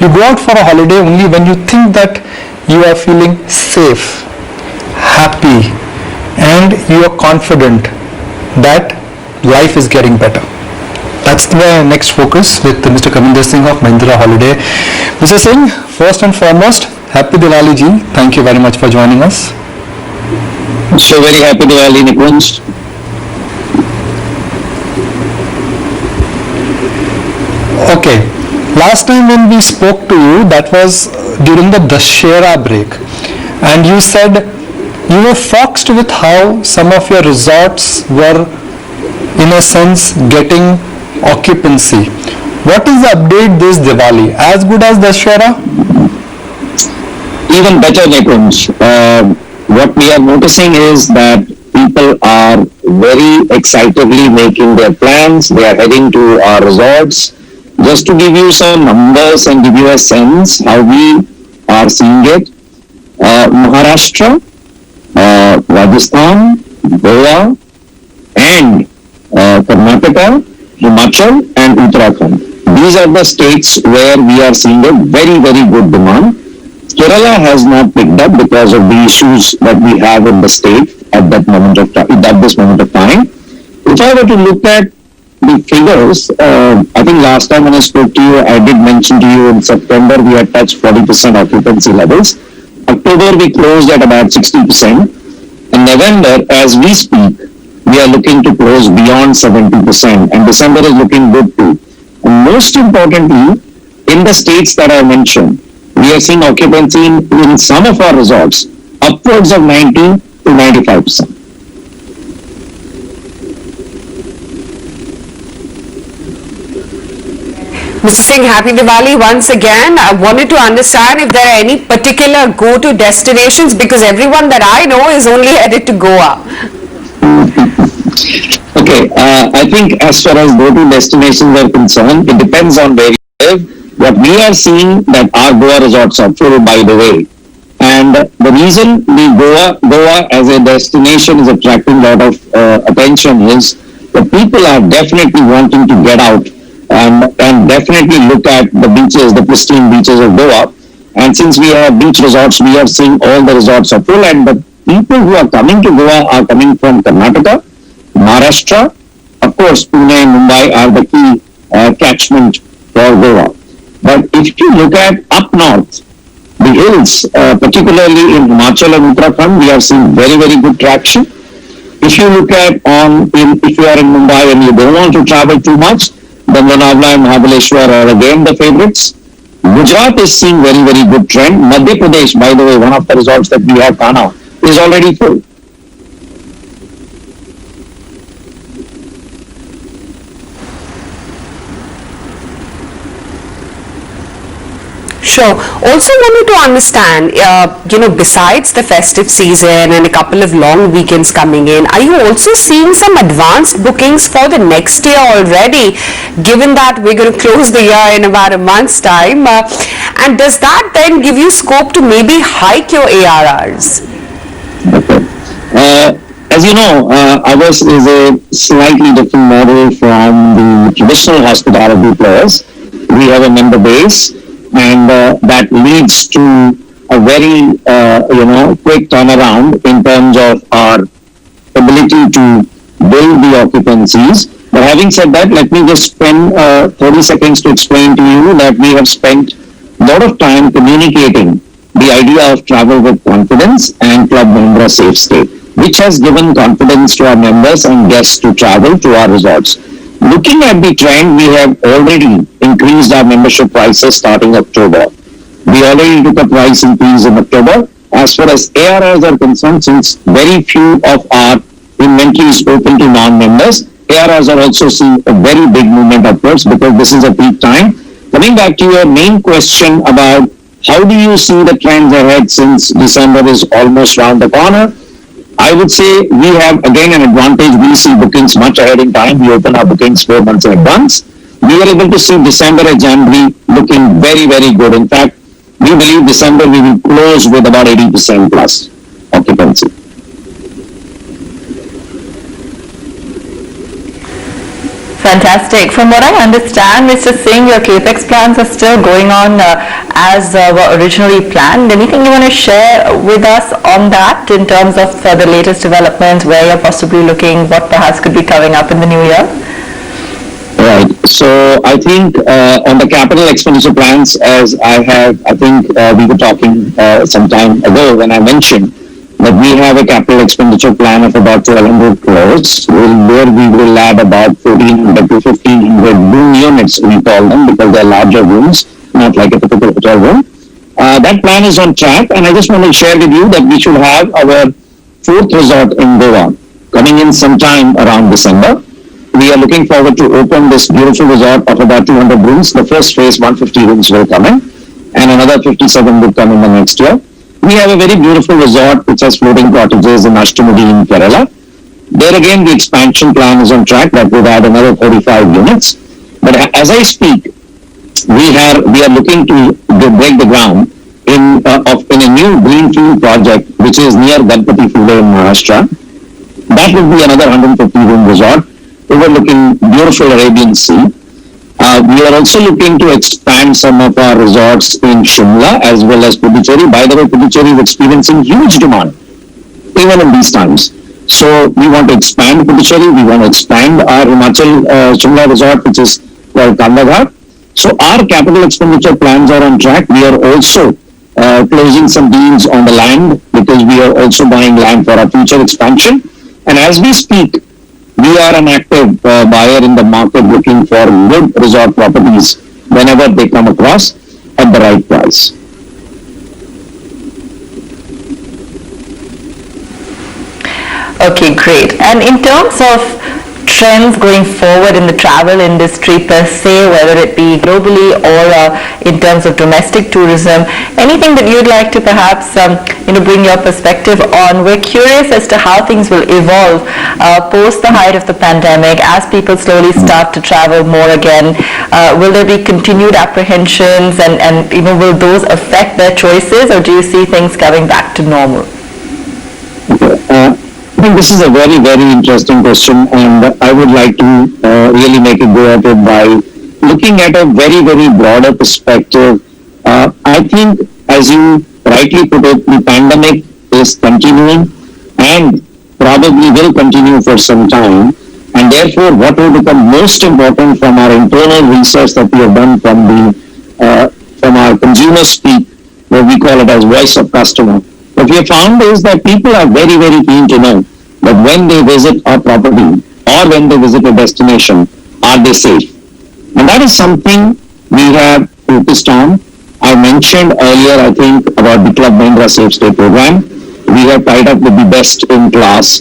You go out for a holiday only when you think that you are feeling safe, happy, and you are confident that life is getting better. That's the next focus with Mr. Kavinder Singh of Mahindra Holiday. Mr. Singh, first and foremost, Happy Diwali ji. Thank you very much for joining us. So very happy Diwali, Nikunj. Okay, last time when we spoke to you, that was during the Dussehra break, and you said you were foxed with how some of your resorts were, in a sense, getting occupancy. What is the update this Diwali? As good as Dussehra? Even better, Nikunj. What we are noticing is that people are very excitedly making their plans. They are heading to our resorts. Just to give you some numbers and give you a sense how we are seeing it, Maharashtra, Rajasthan, Goa, and Karnataka, Himachal, and Uttarakhand. These are the states where we are seeing a very, very good demand. Kerala has not picked up because of the issues that we have in the state at that moment of time. At this moment of time, if I were to look at the figures, I think last time when I spoke to you, I did mention to you in September we had touched 40% occupancy levels. October we closed at about 60%. In November, as we speak, we are looking to close beyond 70%, and December is looking good too. And most importantly, in the states that I mentioned, we are seeing occupancy in some of our resorts upwards of 90 to 95%. Mr. Singh, happy Diwali once again. I wanted to understand if there are any particular go-to destinations, because everyone that I know is only headed to Goa. Okay, I think as far as go-to destinations are concerned, it depends on where you live. What we are seeing that our Goa resorts are full, by the way. And the reason the Goa as a destination is attracting a lot of attention is the people are definitely wanting to get out and definitely look at the beaches, the pristine beaches of Goa. And since we have beach resorts, we are seeing all the resorts are full, and the people who are coming to Goa are coming from Karnataka, Maharashtra, of course Pune and Mumbai are the key catchment for Goa. But if you look at up north, the hills, particularly in Himachal and Uttarakhand, we are seeing very, very good traction. If you look at if you are in Mumbai and you don't want to travel too much, then Lonavala and Mahabaleshwar are again the favorites. Gujarat is seeing very, very good trend. Madhya Pradesh, by the way, one of the resorts that we have, Kana, is already full. Sure. Also wanted to understand, besides the festive season and a couple of long weekends coming in, are you also seeing some advanced bookings for the next year already, given that we're going to close the year in about a month's time? And does that then give you scope to maybe hike your ARRs? As you know, ours is a slightly different model from the traditional hospitality players. We have a member base, and that leads to a very, quick turnaround in terms of our ability to build the occupancies. But having said that, let me just spend 30 seconds to explain to you that we have spent a lot of time communicating the idea of travel with confidence and Club Mahindra Safe Stay, which has given confidence to our members and guests to travel to our resorts. Looking at the trend, we have already increased our membership prices starting October. We already took a price increase in October. As far as ARRs are concerned, since very few of our inventory is open to non-members, ARRs are also seeing a very big movement upwards because this is a peak time. Coming back to your main question about how do you see the trends ahead since December is almost round the corner, I would say we have again an advantage. We see bookings much ahead in time. We open our bookings 4 months in advance. We are able to see December and January looking very, very good. In fact, we believe December we will close with about 80% plus occupancy. Fantastic. From what I understand, Mr. Singh, your capex plans are still going on as were originally planned. Anything you want to share with us on that in terms of the latest developments, where you're possibly looking, what perhaps could be coming up in the new year? Right. So I think on the capital expenditure plans, as I think we were talking some time ago when I mentioned that we have a capital expenditure plan of about 1,200 crores, where we will add about 1,400 to 1,500 room units, we call them, because they're larger rooms, not like a typical hotel room. That plan is on track, and I just want to share with you that we should have our fourth resort in Goa coming in sometime around December. We are looking forward to open this beautiful resort of about 200 rooms. The first phase, 150 rooms will come in, and another 57 will come in the next year. We have a very beautiful resort which has floating cottages in Ashtamudi in Kerala. There again, the expansion plan is on track. That would add another 45 units. But as I speak, we are looking to break the ground in a new greenfield project which is near Ganpati Phule in Maharashtra. That would be another 150 room resort overlooking beautiful Arabian Sea. We are also looking to expand some of our resorts in Shimla as well as Puducherry. By the way, Puducherry is experiencing huge demand even in these times. So we want to expand Puducherry. We want to expand our Himachal Shimla resort, which is called Kandaghat. So our capital expenditure plans are on track. We are also closing some deals on the land because we are also buying land for our future expansion. And as we speak, we are an active buyer in the market looking for good resort properties whenever they come across at the right price. Okay, great. And in terms of trends going forward in the travel industry per se, whether it be globally or in terms of domestic tourism, anything that you'd like to perhaps bring your perspective on? We're curious as to how things will evolve post the height of the pandemic as people slowly start to travel more again. Will there be continued apprehensions and will those affect their choices, or do you see things coming back to normal? I think this is a very, very interesting question, and I would like to really make a go at it by looking at a very, very broader perspective. I think, as you rightly put it, the pandemic is continuing and probably will continue for some time, and therefore what will become most important from our internal research that we have done from our consumer speak, where we call it as voice of customer, what we have found is that people are very, very keen to know that when they visit our property or when they visit a destination, are they safe? And that is something we have focused on. I mentioned earlier, I think, about the Club Mahindra Safe Stay program. We have tied up with the best-in-class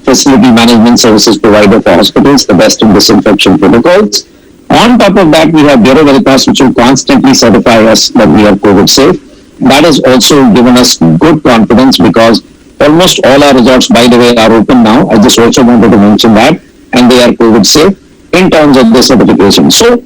facility management services provider for hospitals, the best in disinfection protocols. On top of that, we have Bureau Veritas, which will constantly certify us that we are COVID safe. That has also given us good confidence because almost all our resorts, by the way, are open now. I just also wanted to mention that, and they are COVID safe in terms of the certification. So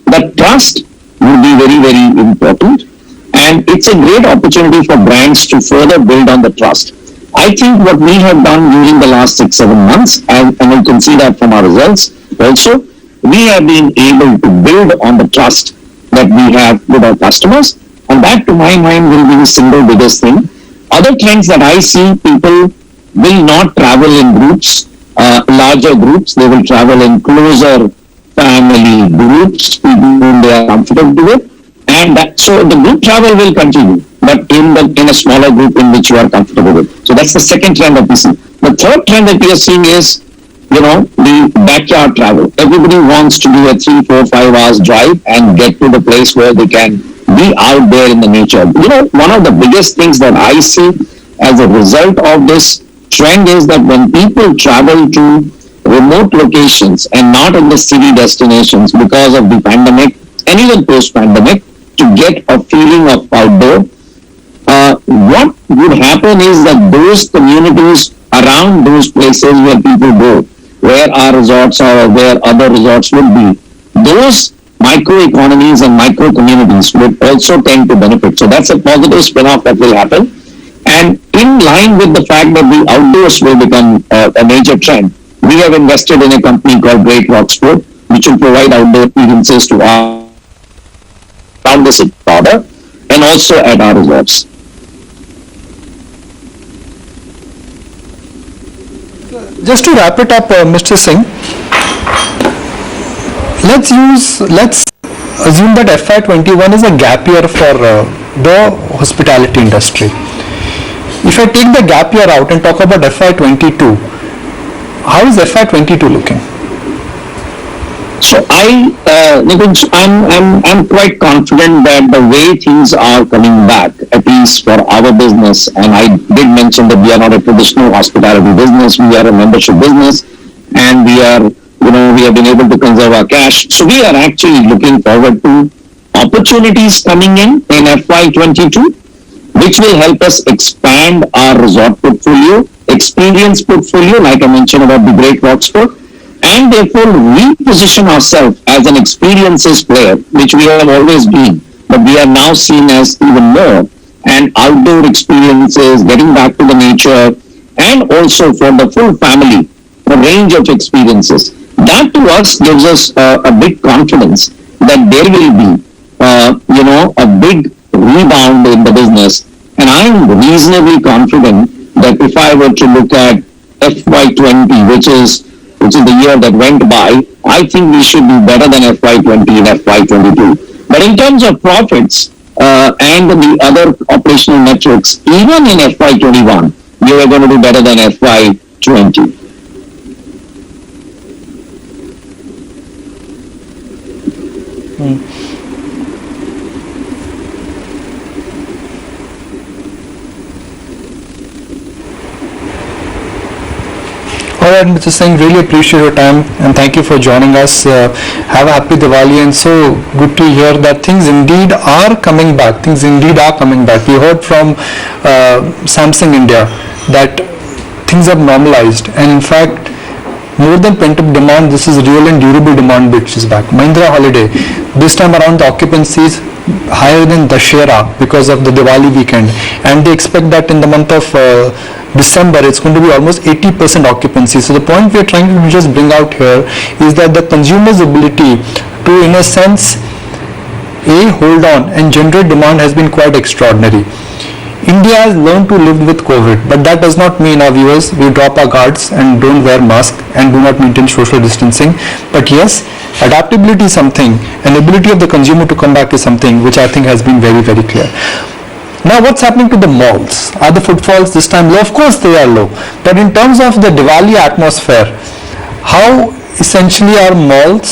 the trust will be very, very important, and it's a great opportunity for brands to further build on the trust. I think what we have done during the last 6-7 months, and you can see that from our results also, we have been able to build on the trust that we have with our customers, and that, to my mind, will be the single biggest thing. Other trends that I see, people will not travel in groups, larger groups. They will travel in closer family groups, people whom they are comfortable with. And so the group travel will continue, but in a smaller group in which you are comfortable with. So that's the second trend that we see. The third trend that we are seeing is, the backyard travel. Everybody wants to do a 3, 4, 5 hours drive and get to the place where they can be out there in the nature. One of the biggest things that I see as a result of this trend is that when people travel to remote locations and not in the city destinations because of the pandemic and even post-pandemic, to get a feeling of outdoor, what would happen is that those communities around those places where people go, where our resorts are or where other resorts would be, those micro-economies and micro-communities would also tend to benefit. So that's a positive spin-off that will happen. And in line with the fact that the outdoors will become a major trend, we have invested in a company called Great Rocksport, which will provide outdoor experiences to our around the city border and also at our resorts. Just to wrap it up, Mr. Singh, let's assume that FY21 is a gap year for the hospitality industry. If I take the gap year out and talk about FY22, how is FY22 looking? So Nikunj, I'm quite confident that the way things are coming back, at least for our business, and I did mention that we are not a traditional hospitality business, we are a membership business, and we have been able to conserve our cash. So we are actually looking forward to opportunities coming in FY22, which will help us expand our resort portfolio, experience portfolio, like I mentioned about the Great Rocksport, and therefore reposition ourselves as an experiences player, which we have always been, but we are now seen as even more, and outdoor experiences, getting back to the nature, and also for the full family, a range of experiences. That to us gives us a big confidence that there will be, a big rebound in the business, and I am reasonably confident that if I were to look at FY20, which is the year that went by, I think we should be better than FY20 and FY22. But in terms of profits and the other operational metrics, even in FY21, we are going to do better than FY20. Alright, Mr. Singh, really appreciate your time and thank you for joining us. Have a happy Diwali, and so good to hear that things indeed are coming back. We heard from Samsung India that things have normalized, and in fact, more than pent-up demand, this is real and durable demand which is back. Mahindra holiday, this time around the occupancies higher than Dussehra because of the Diwali weekend, and they expect that in the month of December it's going to be almost 80% occupancy. So the point we are trying to just bring out here is that the consumer's ability to, in a sense, hold on and generate demand has been quite extraordinary. India has learned to live with COVID, but that does not mean, our viewers, we drop our guards and don't wear masks and do not maintain social distancing. But yes, adaptability is something, and ability of the consumer to come back is something which I think has been very, very clear. Now, what's happening to the malls? Are the footfalls this time low? Of course they are low. But in terms of the Diwali atmosphere, how essentially are malls